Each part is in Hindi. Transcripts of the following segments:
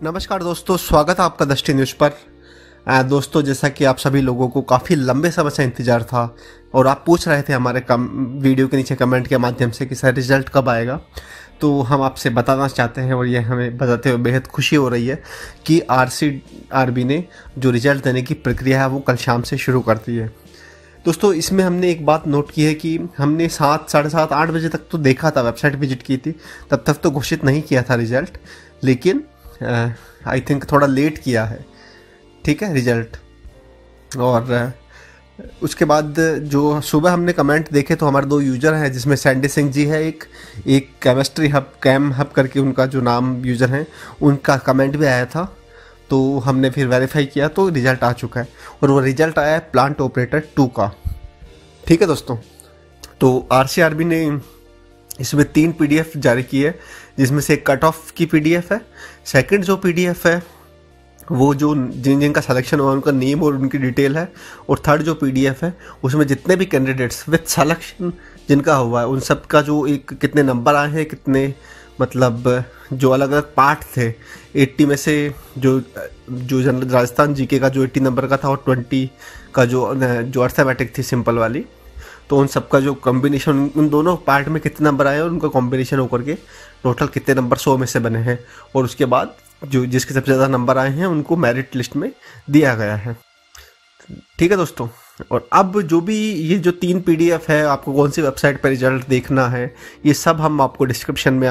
नमस्कार दोस्तों, स्वागत है आपका दृष्टि न्यूज़ पर। दोस्तों, जैसा कि आप सभी लोगों को काफ़ी लंबे समय से इंतज़ार था और आप पूछ रहे थे हमारे वीडियो के नीचे कमेंट के माध्यम से कि सर रिज़ल्ट कब आएगा, तो हम आपसे बताना चाहते हैं और ये हमें बताते हुए बेहद खुशी हो रही है कि RCRB ने जो रिज़ल्ट देने की प्रक्रिया है वो कल शाम से शुरू कर दी है। दोस्तों, इसमें हमने एक बात नोट की है कि हमने 7, साढ़े 7, 8 बजे तक तो देखा था, वेबसाइट विजिट की थी, तब तक तो घोषित नहीं किया था रिज़ल्ट, लेकिन आई थिंक थोड़ा लेट किया है। ठीक है रिज़ल्ट। और उसके बाद जो सुबह हमने कमेंट देखे तो हमारे 2 यूज़र हैं, जिसमें सैंडी सिंह जी है, एक केमिस्ट्री हब कैम हब करके उनका जो नाम यूज़र है, उनका कमेंट भी आया था। तो हमने फिर वेरीफाई किया तो रिज़ल्ट आ चुका है और वो रिज़ल्ट आया है प्लांट ऑपरेटर 2 का। ठीक है दोस्तों, तो RCRB ने इसमें 3 PDF जारी की है, जिसमें से एक कट ऑफ की PDF है, सेकंड जो PDF है वो जो जिनका सिलेक्शन हुआ उनका नेम और उनकी डिटेल है, और थर्ड जो PDF है उसमें जितने भी कैंडिडेट्स विद सिलेक्शन जिनका हुआ है उन सब का जो एक कितने नंबर आए हैं, कितने मतलब जो अलग अलग पार्ट थे 80 में से जो जनरल राजस्थान जीके का जो 80 नंबर का था और 20 का जो अर्थमेटिक थी सिंपल वाली, तो उन सबका जो कॉम्बिनेशन उन दोनों पार्ट में कितने नंबर आए और उनका कॉम्बिनेशन होकर के टोटल कितने नंबर 100 में से बने हैं, और उसके बाद जो जिसके सबसे ज़्यादा नंबर आए हैं उनको मेरिट लिस्ट में दिया गया है। ठीक है दोस्तों, और अब जो भी ये जो 3 PDF है, आपको कौन सी वेबसाइट पर रिजल्ट देखना है, ये सब हम आपको डिस्क्रिप्शन में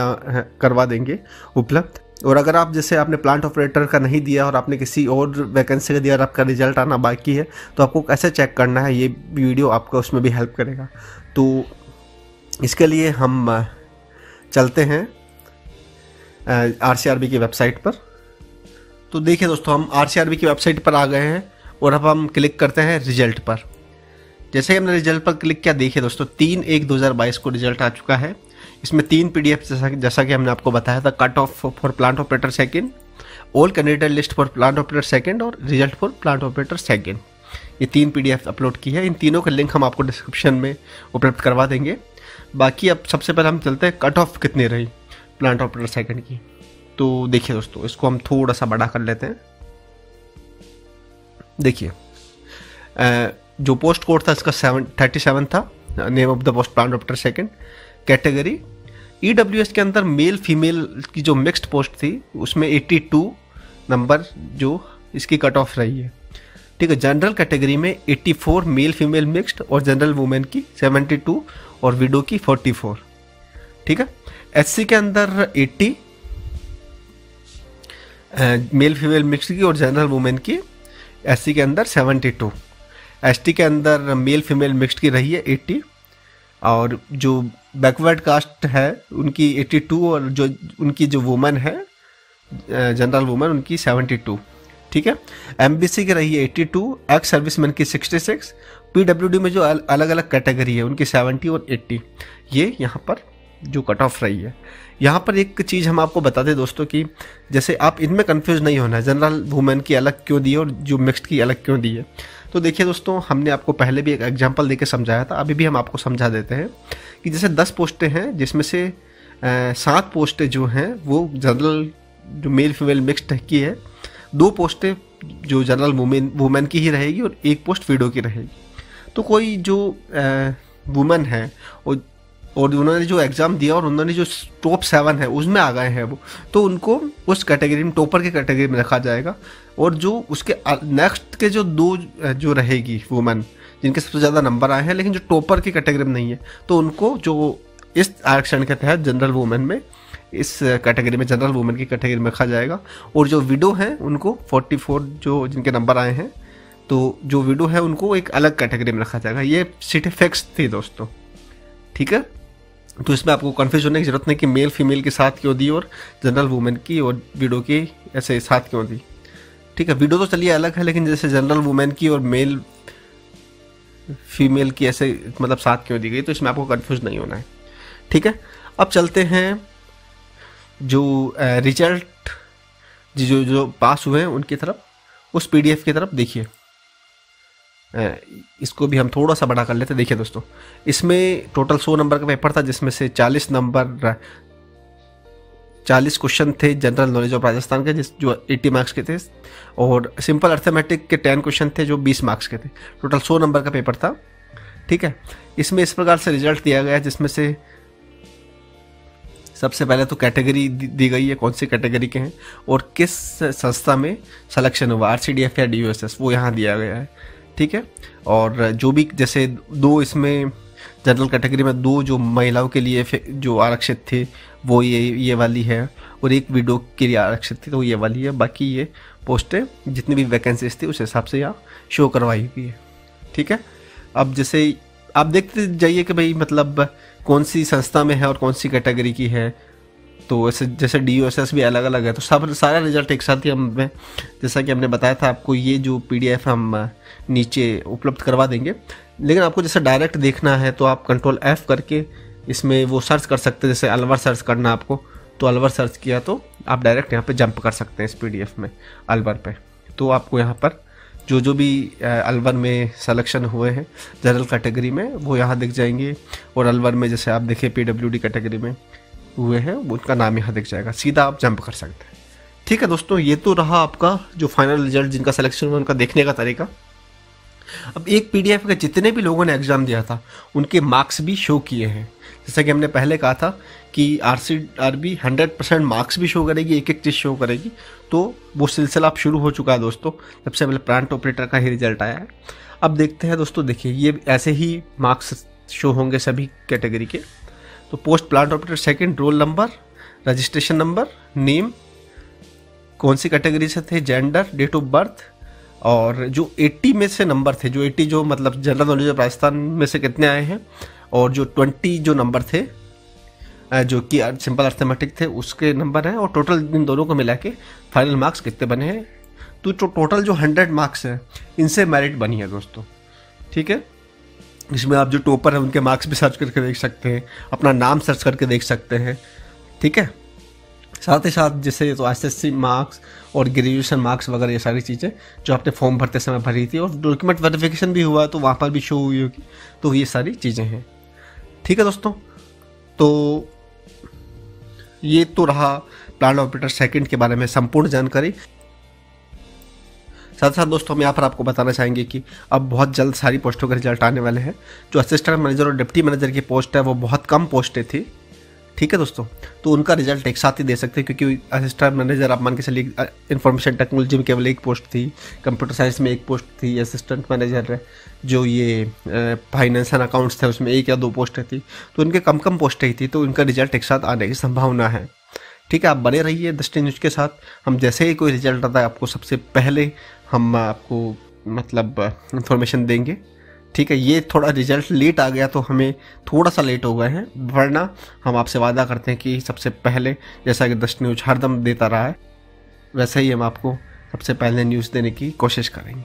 करवा देंगे उपलब्ध। और अगर आप जैसे आपने प्लांट ऑपरेटर का नहीं दिया और आपने किसी और वैकेंसी का दिया और आपका रिजल्ट आना बाकी है, तो आपको कैसे चेक करना है, ये वीडियो आपको उसमें भी हेल्प करेगा। तो इसके लिए हम चलते हैं RCRB की वेबसाइट पर। तो देखिए दोस्तों, हम RCRB की वेबसाइट पर आ गए हैं और अब हम क्लिक करते हैं रिजल्ट पर। जैसे ही हमने रिजल्ट पर क्लिक किया, देखिए दोस्तों 3/1/2022 को रिजल्ट आ चुका है। इसमें 3 PDF जैसा कि हमने आपको बताया था, cut off for plant operator second, all candidate list for plant operator second और result for plant operator second, ये 3 PDF अपलोड की है। इन तीनों का लिंक हम आपको डिस्क्रिप्शन में उपलब्ध करवा देंगे। बाकी अब सबसे पहले हम चलते हैं कट ऑफ कितनी रही प्लांट ऑपरेटर सेकंड की। तो देखिए दोस्तों, इसको हम थोड़ा सा बड़ा कर लेते हैं। देखिए जो पोस्ट कोड था इसका 37 था, name of the post plant operator second. Category EWS के अंदर मेल फीमेल की जो मिक्स्ड पोस्ट थी उसमें 82 नंबर जो इसकी कट ऑफ रही है। ठीक है, जनरल कैटेगरी में 84 मेल फीमेल मिक्स्ड और जनरल वुमेन की 72 और विडो की 44। ठीक है, SC के अंदर 80 मेल फीमेल मिक्स्ड की और जनरल वुमेन की SC के अंदर 72। ST के अंदर मेल फीमेल मिक्स्ड की रही है 80 और जो बैकवर्ड कास्ट है उनकी 82 और जो उनकी जो वुमेन है जनरल वुमेन उनकी 72। ठीक है, MBC की रही है 82, एक्स सर्विसमैन की 66, PWD में जो अलग अलग कैटेगरी है उनकी 70 और 80, ये यहाँ पर जो कट ऑफ रही है। यहाँ पर एक चीज़ हम आपको बता दें दोस्तों कि जैसे आप इनमें कंफ्यूज नहीं होना है, जनरल वुमेन की अलग क्यों दी है और जो मिक्स्ड की अलग क्यों दी है। तो देखिए दोस्तों, हमने आपको पहले भी एक एग्जांपल देके समझाया था, अभी भी हम आपको समझा देते हैं कि जैसे 10 पोस्टें हैं, जिसमें से 7 पोस्टें जो हैं वो जनरल जो मेल फीमेल मिक्स्ड की है, 2 पोस्टें जो जनरल वुमेन की ही रहेगी और 1 पोस्ट विडो की रहेगी। तो कोई जो वुमेन है और उन्होंने जो एग्ज़ाम दिया और उन्होंने जो टॉप 7 है उसमें आ गए हैं वो, तो उनको उस कैटेगरी में टॉपर की कैटेगरी में रखा जाएगा। और जो उसके नेक्स्ट के जो 2 जो रहेगी वुमेन जिनके सबसे ज़्यादा नंबर आए हैं लेकिन जो टॉपर की कैटेगरी में नहीं है, तो उनको जो इस आरक्षण के तहत जनरल वुमेन में इस कैटेगरी में जनरल वुमेन की कैटेगरी में रखा जाएगा। और जो विडो हैं उनको 44 जो जिनके नंबर आए हैं, तो जो विडो है उनको एक अलग कैटेगरी में रखा जाएगा। ये सीटें फिक्स थी दोस्तों। ठीक है, तो इसमें आपको कन्फ्यूज होने की जरूरत नहीं कि मेल फीमेल के साथ क्यों दी और जनरल वुमेन की और विडो की ऐसे साथ क्यों दी। ठीक है, विडो तो चलिए अलग है, लेकिन जैसे जनरल वुमेन की और मेल फीमेल की ऐसे मतलब साथ क्यों दी गई, तो इसमें आपको कन्फ्यूज नहीं होना है। ठीक है, अब चलते हैं जो रिजल्ट जो पास हुए हैं उनकी तरफ, उस PDF की तरफ। देखिए इसको भी हम थोड़ा सा बड़ा कर लेते हैं। देखिए दोस्तों, इसमें टोटल 100 नंबर का पेपर था, जिसमें से 40 40 क्वेश्चन थे जनरल नॉलेज ऑफ राजस्थान के जो 80 मार्क्स के थे, और सिंपल अर्थमेटिक के 10 क्वेश्चन थे जो 20 मार्क्स के थे। टोटल 100 नंबर का पेपर था। ठीक है, इसमें इस प्रकार से रिजल्ट दिया गया, जिसमें से सबसे पहले तो कैटेगरी दी गई है, कौन सी कैटेगरी के हैं और किस संस्था में सिलेक्शन हुआ, RCDF या DOSS, वो यहाँ दिया गया है। ठीक है, और जो भी जैसे 2 इसमें जनरल कैटेगरी में 2 जो महिलाओं के लिए जो आरक्षित थे वो ये वाली है, और एक विडो के लिए आरक्षित थी तो ये वाली है। बाकी ये पोस्टें जितनी भी वैकेंसीज थी उस हिसाब से यहाँ शो करवाई हुई है। ठीक है, अब जैसे आप देखते जाइए कि भाई मतलब कौन सी संस्था में है और कौन सी कैटेगरी की है। तो ऐसे जैसे DOSS भी अलग अलग है, तो सब सारा रिजल्ट एक साथ ही हमें, जैसा कि हमने बताया था आपको, ये जो PDF हम नीचे उपलब्ध करवा देंगे। लेकिन आपको जैसे डायरेक्ट देखना है तो आप Ctrl F करके इसमें वो सर्च कर सकते हैं। जैसे अलवर सर्च करना आपको, तो अलवर सर्च किया तो आप डायरेक्ट यहाँ पे जंप कर सकते हैं इस PDF में अलवर पे। तो आपको यहाँ पर जो भी अलवर में सिलेक्शन हुए हैं जनरल कैटेगरी में वो यहाँ दिख जाएंगे, और अलवर में जैसे आप देखें PWD कैटेगरी में हुए हैं उनका नाम यहाँ दिख जाएगा, सीधा आप जंप कर सकते हैं। ठीक है दोस्तों, ये तो रहा आपका जो फाइनल रिजल्ट जिनका सिलेक्शन हुआ उनका देखने का तरीका। अब एक PDF के जितने भी लोगों ने एग्ज़ाम दिया था उनके मार्क्स भी शो किए हैं। जैसा कि हमने पहले कहा था कि RCRB 100% मार्क्स भी शो करेगी, एक एक चीज़ शो करेगी। तो वो सिलसिला अब शुरू हो चुका है दोस्तों, सबसे पहले प्लांट ऑपरेटर का ही रिजल्ट आया है। अब देखते हैं दोस्तों, देखिए ये ऐसे ही मार्क्स शो होंगे सभी कैटेगरी के। तो post plant operator second, roll number, registration number, name, कौन सी कैटेगरी से थे, जेंडर, डेट ऑफ बर्थ, और जो 80 में से नंबर थे, जो 80 जो मतलब जनरल नॉलेज ऑफ राजस्थान में से कितने आए हैं, और जो 20 जो नंबर थे जो कि सिंपल अर्थमेटिक थे उसके नंबर हैं, और टोटल इन दोनों को मिला के फाइनल मार्क्स कितने बने हैं। तो टोटल जो 100 मार्क्स हैं इनसे मेरिट बनी है दोस्तों। ठीक है, इसमें आप जो टॉपर हैं उनके मार्क्स भी सर्च करके देख सकते हैं, अपना नाम सर्च करके देख सकते हैं। ठीक है, साथ ही साथ जैसे तो SSC मार्क्स और ग्रेजुएशन मार्क्स वगैरह ये सारी चीज़ें जो आपने फॉर्म भरते समय भरी थी, और डॉक्यूमेंट वेरिफिकेशन भी हुआ तो वहाँ पर भी शो हुई होगी। तो ये सारी चीज़ें हैं। ठीक है दोस्तों, तो ये तो रहा प्लांट ऑपरेटर सेकंड के बारे में संपूर्ण जानकारी। साथ साथ दोस्तों हम यहाँ पर आपको बताना चाहेंगे कि अब बहुत जल्द सारी पोस्टों के रिजल्ट आने वाले हैं। जो असिस्टेंट मैनेजर और डिप्टी मैनेजर की पोस्ट है वो बहुत कम पोस्टें थी। ठीक है दोस्तों, तो उनका रिजल्ट एक साथ ही दे सकते हैं, क्योंकि असिस्टेंट मैनेजर आप मान के चलिए इन्फॉर्मेशन टेक्नोलॉजी में केवल एक पोस्ट थी, कंप्यूटर साइंस में एक पोस्ट थी, असिस्टेंट मैनेजर जो ये फाइनेंस एंड अकाउंट्स थे उसमें 1 या 2 पोस्टें थी। तो उनके कम पोस्टें ही थी, तो उनका रिजल्ट एक साथ आने की संभावना है। ठीक है, आप बने रहिए दृष्टि न्यूज़ के साथ। हम जैसे ही कोई रिजल्ट आता है आपको सबसे पहले हम आपको मतलब इन्फॉर्मेशन देंगे। ठीक है, ये थोड़ा रिजल्ट लेट आ गया तो हमें थोड़ा सा लेट हो गए हैं, वरना हम आपसे वादा करते हैं कि सबसे पहले, जैसा कि दृष्टि न्यूज़ हरदम देता रहा है, वैसे ही हम आपको सबसे पहले न्यूज़ देने की कोशिश करेंगे।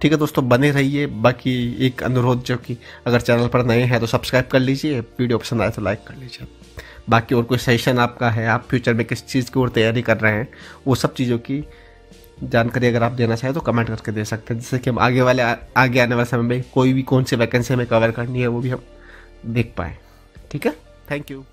ठीक है दोस्तों, बने रहिए। बाकी एक अनुरोध, जो कि अगर चैनल पर नए हैं तो सब्सक्राइब कर लीजिए, वीडियो पसंद आए तो लाइक कर लीजिए। बाकी और कोई सजेशन आपका है, आप फ्यूचर में किस चीज़ की ओर तैयारी कर रहे हैं, वो सब चीज़ों की जानकारी अगर आप देना चाहें तो कमेंट करके दे सकते हैं, जिससे कि हम आगे आने वाले समय में कोई भी कौन सी वैकेंसी हमें कवर करनी है वो भी हम देख पाएँ। ठीक है, थैंक यू।